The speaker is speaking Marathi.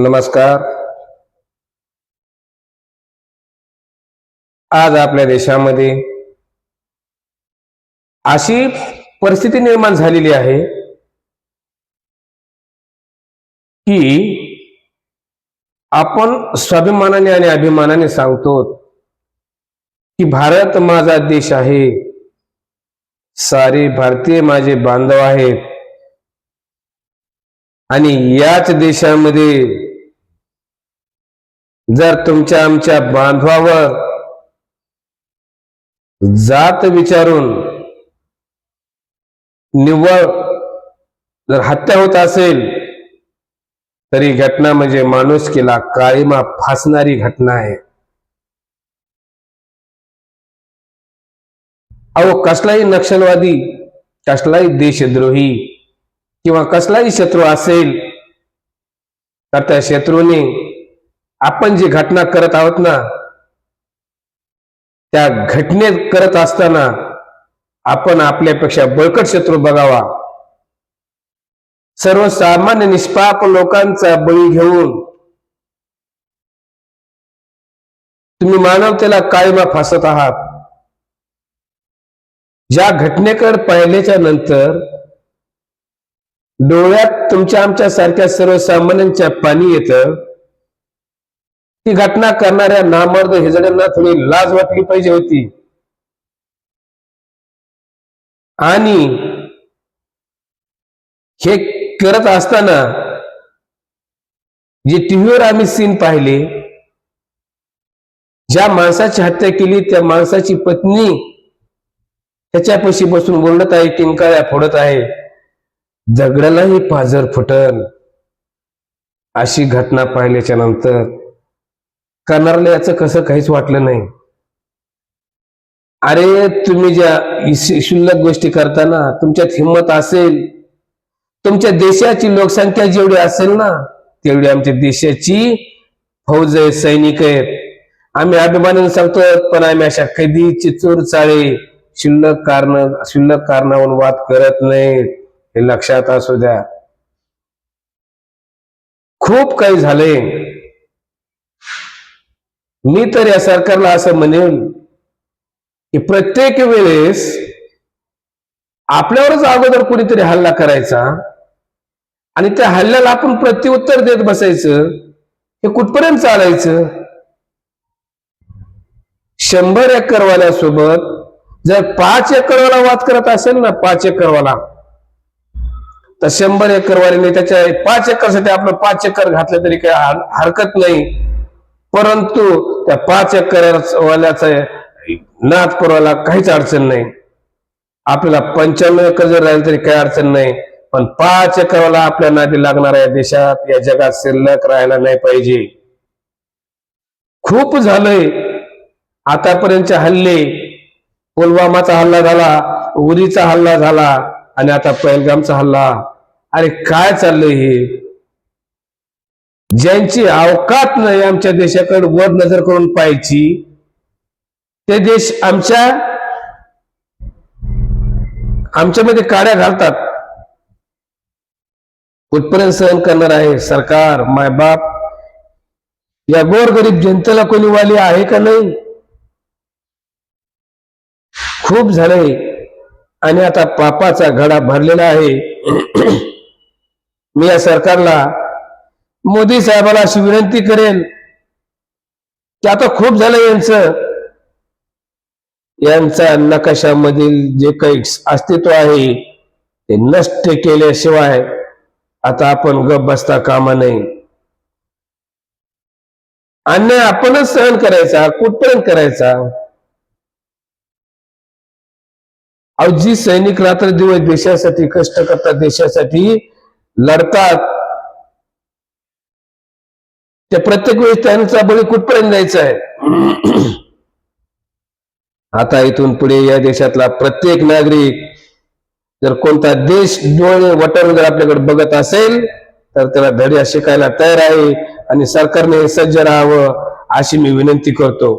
नमस्कार. आज आपल्या देशामध्ये अशी परिस्थिती निर्माण झालेली आहे की आपण स्वाभिमानाने आणि अभिमानाने सांगतो की भारत माझा देश आहे, सारे भारतीय माझे बांधव आहेत आणि याच देशामध्ये जर तुमच्या आमच्या बांधवावर जात विचारून निव्वळ जर हत्या होत असेल तरी घटना म्हणजे माणुसकीला काळीमा फासणारी घटना आहे. अहो, कसलाही नक्षलवादी, कसलाही देशद्रोही किंवा कसलाही शत्रू असेल तर त्या शत्रूने आपण जी घटना करत आहोत ना, त्या घटनेत करत असताना आपण आपल्यापेक्षा बळकट शत्रू बघावा. सर्वसामान्य निष्पाप लोकांचा बळी घेऊन तुम्ही मानवतेला काळीमा फासत आहात. ज्या घटनेकडे पाहिल्याच्या नंतर डोळ्यात तुमच्या आमच्या सारख्या सर्वसामान्यांच्या पाणी येतं, ती घटना करणाऱ्या नामर्द हिजड्यांना थोडी लाज वाटली पाहिजे होती. आणि हे करत असताना जे टीव्हीवर आम्ही सीन पाहिले, ज्या माणसाची हत्या केली त्या माणसाची पत्नी त्याच्यापाशी बसून बोलत आहे, किंकाळ्या फोडत आहे, दगडालाही पाझर फुटल, अशी घटना पाहिल्याच्या नंतर करणाऱ्याला याचं कसं काहीच वाटलं नाही. अरे, तुम्ही ज्या क्षुल्लक गोष्टी करताना तुमच्यात हिंमत असेल, तुमच्या देशाची लोकसंख्या जेवढी असेल ना तेवढी आमच्या देशाची फौज आहे, सैनिक आहेत. आम्ही अभिमानाने सांगतो, पण आम्ही अशा कधी चिचूर चाळे क्षुल्लक कारणावरून वाद करत नाहीत, हे लक्षात असू द्या. खूप काही झालंय. मी तर या सरकारला असं म्हणेन की प्रत्येक वेळेस आपल्यावरच अगोदर कुणीतरी हल्ला करायचा आणि त्या हल्ल्याला आपण प्रत्युत्तर देत बसायचं, हे कुठपर्यंत चालायचं? 100 एकरवाल्यासोबत जर 5 एकरवाला वाद करत असेल ना, 5 एकरवाला, तर 100 एकरवाल्याने त्याच्या 5 एकरसाठी आपलं 5 एकर घातलं तरी काही हरकत नाही. परंतु त्या 5 एकरवाल्याचा नाद पुरवायला काहीच अडचण नाही. आपल्याला 95 एकर जर राहिलं तरी काही अडचण नाही, पण 5 एकरवाला आपल्या नादी लागणाऱ्या या देशात, या जगात शिल्लक राहायला नाही पाहिजे. खूप झालंय आतापर्यंतचे हल्ले. पुलवामाचा हल्ला झाला, उरीचा हल्ला झाला आणि आता पहलगामचा हल्ला. अरे काय चाललंय हे? ज्यांची अवकात नाही आमच्या देशाकडे वर नजर करून पाहायची, ते देश आमच्यामध्ये काड्या घालतात. कुठपर्यंत सहन करणार आहे सरकार, मायबाप? या गोरगरीब जनतेला कोणी वाली आहे का नाही? खूप झालंय आणि आता पापाचा घडा भरलेला आहे. मी या सरकारला, मोदी साहेबाला अशी विनंती करेन की आता खूप झालं यांचा नकाशामधील जे काही अस्तित्व आहे ते नष्ट केल्याशिवाय आता आपण गप बसता कामा नये. अन्याय आपणच सहन करायचा, कुठपर्यंत करायचा? अहो, जी सैनिक रात्र दिवस देशासाठी कष्ट करतात, देशासाठी लढतात, त्या प्रत्येक वेळेस त्यांचा बळी कुठपर्यंत जायचा आहे? आता इथून पुढे या देशातला प्रत्येक नागरिक जर कोणता देश डोळे वटारून जर आपल्याकडे बघत असेल तर त्याला धड्या शिकायला तयार आहे आणि सरकारने सज्ज राहावं अशी मी विनंती करतो.